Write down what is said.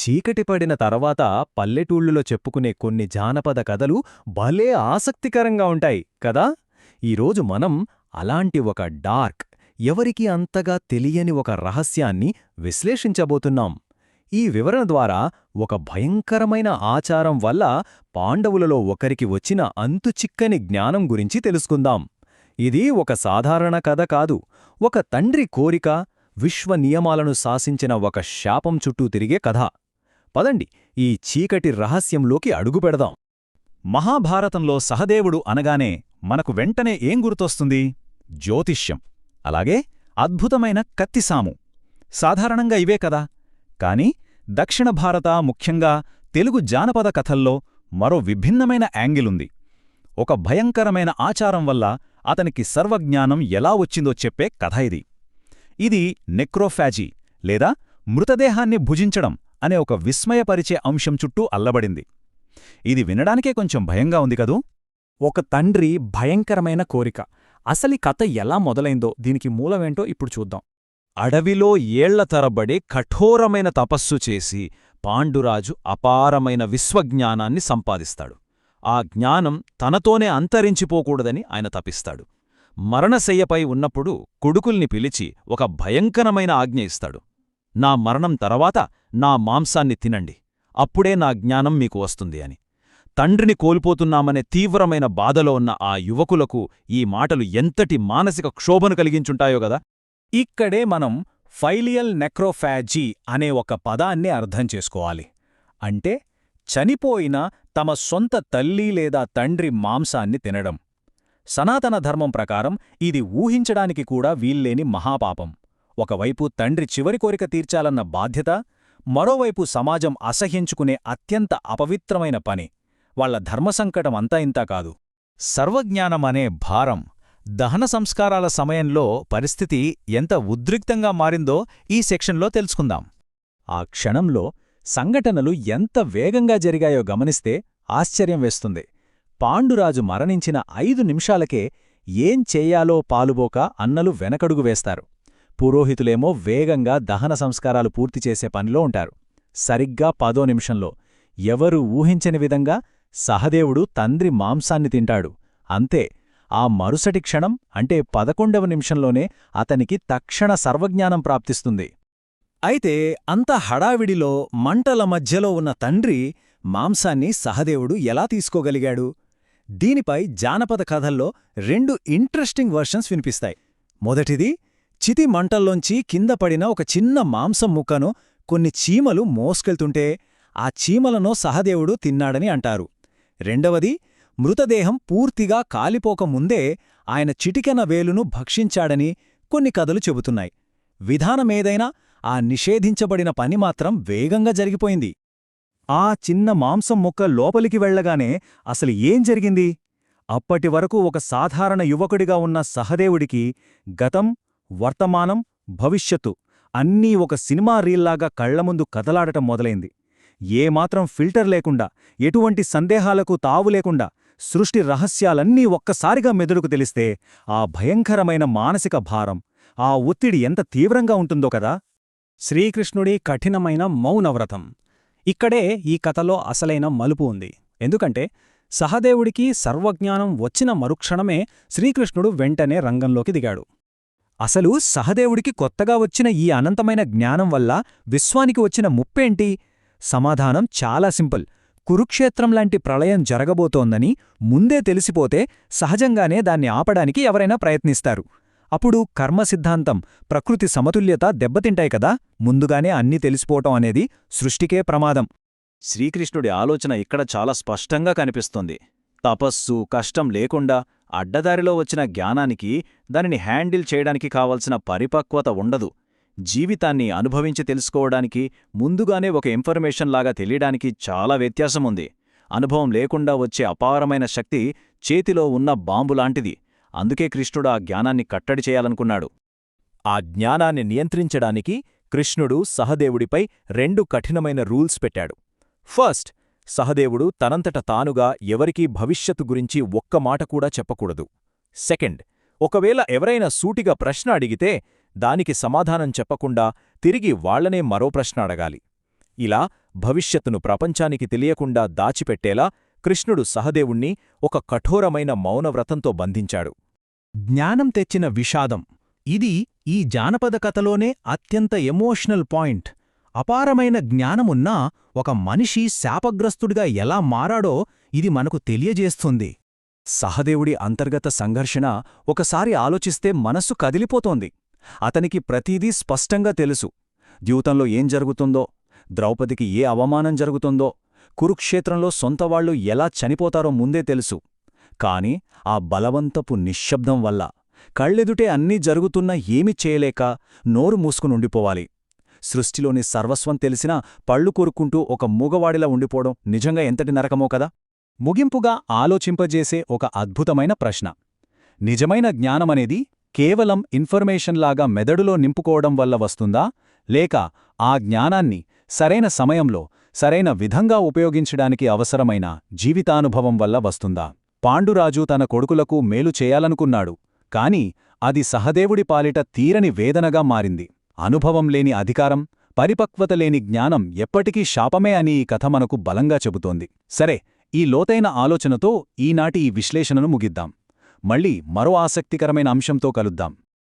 చీకటి పడిన తర్వాత పల్లెటూళ్ళలో చెప్పుకునే కొన్ని జానపద కథలు భలే ఆసక్తికరంగా ఉంటాయి కదా. ఈరోజు మనం అలాంటి ఒక డార్క్, ఎవరికీ అంతగా తెలియని ఒక రహస్యాన్ని విశ్లేషించబోతున్నాం. ఈ వివరణ ద్వారా ఒక భయంకరమైన ఆచారం వల్ల పాండవులలో ఒకరికి వచ్చిన అంతుచిక్కని జ్ఞానం గురించి తెలుసుకుందాం. ఇది ఒక సాధారణ కథ కాదు, ఒక తండ్రి కోరిక, విశ్వ నియమాలను శాసించిన ఒక శాపం చుట్టూ తిరిగే కథ. పదండి, ఈ చీకటి రహస్యంలోకి అడుగుపెడదాం. మహాభారతంలో సహదేవుడు అనగానే మనకు వెంటనే ఏం గుర్తొస్తుంది? జ్యోతిష్యం, అలాగే అద్భుతమైన కత్తిసాము. సాధారణంగా ఇవే కదా. కాని దక్షిణ భారత, ముఖ్యంగా తెలుగు జానపద కథల్లో మరో విభిన్నమైన యాంగిలుంది. ఒక భయంకరమైన ఆచారం వల్ల అతనికి సర్వజ్ఞానం ఎలా వచ్చిందో చెప్పే కథ ఇది. ఇది నెక్రోఫాజీ లేదా మృతదేహాన్ని భుజించడం అనే ఒక విస్మయపరిచే అంశం చుట్టూ అల్లబడింది. ఇది వినడానికే కొంచెం భయంగా ఉంది కదూ. ఒక తండ్రి భయంకరమైన కోరిక. అసలి కథ ఎలా మొదలైందో, దీనికి మూలమేంటో ఇప్పుడు చూద్దాం. అడవిలో ఏళ్ల తరబడి కఠోరమైన తపస్సు చేసి పాండురాజు అపారమైన విశ్వజ్ఞానాన్ని సంపాదిస్తాడు. ఆ జ్ఞానం తనతోనే అంతరించిపోకూడదని ఆయన తపిస్తాడు. మరణశయ్యపై ఉన్నప్పుడు కొడుకుల్ని పిలిచి ఒక భయంకరమైన ఆజ్ఞ ఇస్తాడు. నా మరణం తర్వాత నా మాంసాన్ని తినండి, అప్పుడే నా జ్ఞానం మీకు వస్తుంది అని. తండ్రిని కోల్పోతున్నామనే తీవ్రమైన బాధలో ఉన్న ఆ యువకులకు ఈ మాటలు ఎంతటి మానసిక క్షోభను కలిగించుంటాయో గదా. ఇక్కడే మనం ఫైలియల్ నెక్రోఫాజీ అనే ఒక పదాన్ని అర్థం చేసుకోవాలి. అంటే చనిపోయిన తమ సొంత తల్లి లేదా తండ్రి మాంసాన్ని తినడం. సనాతన ధర్మం ప్రకారం ఇది ఊహించడానికి కూడా వీల్లేని మహాపాపం. ఒకవైపు తండ్రి చివరి కోరిక తీర్చాలన్న బాధ్యత, మరోవైపు సమాజం అసహ్యించుకునే అత్యంత అపవిత్రమైన పని. వాళ్ల ధర్మసంకటం అంతా ఇంతా కాదు. సర్వజ్ఞానమనే భారం. దహన సంస్కారాల సమయంలో పరిస్థితి ఎంత ఉద్రిక్తంగా మారిందో ఈ సెక్షన్లో తెలుసుకుందాం. ఆ క్షణంలో సంఘటనలు ఎంత వేగంగా జరిగాయో గమనిస్తే ఆశ్చర్యం వేస్తుంది. పాండురాజు మరణించిన 5 నిమిషాలకే ఏం చెయ్యాలో పాలుబోక అన్నలు వెనకడుగు వేస్తారు. పురోహితులేమో వేగంగా దహన సంస్కారాలు పూర్తిచేసే పనిలో ఉంటారు. సరిగ్గా 10వ నిమిషంలో ఎవరూ ఊహించని విధంగా సహదేవుడు తండ్రి మాంసాన్ని తింటాడు. అంతే, ఆ మరుసటి క్షణం అంటే 11వ నిమిషంలోనే అతనికి తక్షణ సర్వజ్ఞానం ప్రాప్తిస్తుంది. అయితే అంత హడావిడిలో మంటల మధ్యలో ఉన్న తండ్రి మాంసాన్ని సహదేవుడు ఎలా తీసుకోగలిగాడు? దీనిపై జానపద కథల్లో 2 ఇంట్రెస్టింగ్ వర్షన్స్ వినిపిస్తాయి. మొదటిది, చితి మంటల్లోంచి కింద పడిన ఒక చిన్న మాంసం ముక్కను కొన్ని చీమలు మోసుకెళ్తుంటే ఆ చీమలను సహదేవుడు తిన్నాడని అంటారు. రెండవది, మృతదేహం పూర్తిగా కాలిపోకముందే ఆయన చిటికెన వేలును భక్షించాడని కొన్ని కథలు చెబుతున్నాయి. విధానమేదైనా ఆ నిషేధించబడిన పని మాత్రం వేగంగా జరిగిపోయింది. ఆ చిన్న మాంసం ముక్క లోపలికి వెళ్లగానే అసలు ఏం జరిగింది? అప్పటివరకు ఒక సాధారణ యువకుడిగా ఉన్న సహదేవుడికి గతం, వర్తమానం, భవిష్యత్తు అన్నీ ఒక సినిమా రీల్లాగా కళ్లముందు కదలాడటం మొదలైంది. ఏమాత్రం ఫిల్టర్ లేకుండా, ఎటువంటి సందేహాలకు తావులేకుండా సృష్టి రహస్యాలన్నీ ఒక్కసారిగా మెదడుకు తెలిస్తే ఆ భయంకరమైన మానసిక భారం, ఆ ఒత్తిడి ఎంత తీవ్రంగా ఉంటుందో కదా. శ్రీకృష్ణుడి కఠినమైన మౌనవ్రతం. ఇక్కడే ఈ కథలో అసలైన మలుపు ఉంది. ఎందుకంటే సహదేవుడికి సర్వజ్ఞానం వచ్చిన మరుక్షణమే శ్రీకృష్ణుడు వెంటనే రంగంలోకి దిగాడు. అసలు సహదేవుడికి కొత్తగా వచ్చిన ఈ అనంతమైన జ్ఞానం వల్ల విశ్వానికి వచ్చిన ముప్పేంటి? సమాధానం చాలా సింపుల్. కురుక్షేత్రంలాంటి ప్రళయం జరగబోతోందని ముందే తెలిసిపోతే సహజంగానే దాన్ని ఆపడానికి ఎవరైనా ప్రయత్నిస్తారు. అప్పుడు కర్మసిద్ధాంతం, ప్రకృతి సమతుల్యత దెబ్బతింటాయి కదా. ముందుగానే అన్నీ తెలిసిపోవటం అనేది సృష్టికే ప్రమాదం. శ్రీకృష్ణుడి ఆలోచన ఇక్కడ చాలా స్పష్టంగా కనిపిస్తోంది. తపస్సు, కష్టం లేకుండా అడ్డదారిలో వచ్చిన జ్ఞానానికి దానిని హ్యాండిల్ చేయడానికి కావలసిన పరిపక్వత ఉండదు. జీవితాన్ని అనుభవించి తెలుసుకోవడానికి ముందుగానే ఒక ఇన్ఫర్మేషన్ లాగా తెలియడానికి చాలా వ్యత్యాసముంది. అనుభవం లేకుండా వచ్చే అపారమైన శక్తి చేతిలో ఉన్న బాంబులాంటిది. అందుకే కృష్ణుడు ఆ జ్ఞానాన్ని కట్టడి చేయాలనుకున్నాడు. ఆ జ్ఞానాన్ని నియంత్రించడానికి కృష్ణుడు సహదేవుడిపై 2 కఠినమైన రూల్స్ పెట్టాడు. ఫస్ట్, సహదేవుడు తనంతట తానుగా ఎవరికీ భవిష్యత్తు గురించి ఒక్క మాట కూడా చెప్పకూడదు. సెకండ్, ఒకవేళ ఎవరైనా సూటిగా ప్రశ్న అడిగితే దానికి సమాధానం చెప్పకుండా తిరిగి వాళ్లనే మరో ప్రశ్న అడగాలి. ఇలా భవిష్యత్తును ప్రపంచానికి తెలియకుండా దాచిపెట్టేలా కృష్ణుడు సహదేవుణ్ణి ఒక కఠోరమైన మౌనవ్రతంతో బంధించాడు. జ్ఞానం తెచ్చిన విషాదం. ఇది ఈ జానపద కథలోనే అత్యంత ఎమోషనల్ పాయింట్. అపారమైన జ్ఞానమున్నా ఒక మనిషి శాపగ్రస్తుడిగా ఎలా మారాడో ఇది మనకు తెలియజేస్తుంది. సహదేవుడి అంతర్గత సంఘర్షణ ఒకసారి ఆలోచిస్తే మనస్సు కదిలిపోతోంది. అతనికి ప్రతీదీ స్పష్టంగా తెలుసు. జీవితంలో ఏం జరుగుతుందో, ద్రౌపదికి ఏ అవమానం జరుగుతుందో, కురుక్షేత్రంలో సొంతవాళ్లు ఎలా చనిపోతారో ముందే తెలుసు. కాని ఆ బలవంతపు నిశ్శబ్దం వల్ల కళ్ళెదుటే అన్నీ జరుగుతున్నా ఏమీ చేయలేక నోరు మూసుకునుండిపోవాలి. సృష్టిలోని సర్వస్వం తెలిసినా పళ్ళు కొరుక్కుంటూ ఒక మూగవాడిలా ఉండిపోవడం నిజంగా ఎంతటి నరకమో కదా. ముగింపుగా ఆలోచింపజేసే ఒక అద్భుతమైన ప్రశ్న. నిజమైన జ్ఞానమనేది కేవలం ఇన్ఫర్మేషన్లాగా మెదడులో నింపుకోవడం వల్ల వస్తుందా, లేక ఆ జ్ఞానాన్ని సరైన సమయంలో సరైన విధంగా ఉపయోగించడానికి అవసరమైన జీవితానుభవం వల్ల వస్తుందా? పాండురాజు తన కొడుకులకు మేలు చేయాలనుకున్నాడు, కాని అది సహదేవుడి పాలిట తీరని వేదనగా మారింది. అనుభవం లేని అధికారం, పరిపక్వత లేని జ్ఞానం ఎప్పటికీ శాపమే అని ఈ కథ మనకు బలంగా చెబుతోంది. సరే, ఈ లోతైన ఆలోచనతో ఈనాటి ఈ విశ్లేషణను ముగిద్దాం. మళ్ళీ మరో ఆసక్తికరమైన అంశంతో కలుద్దాం.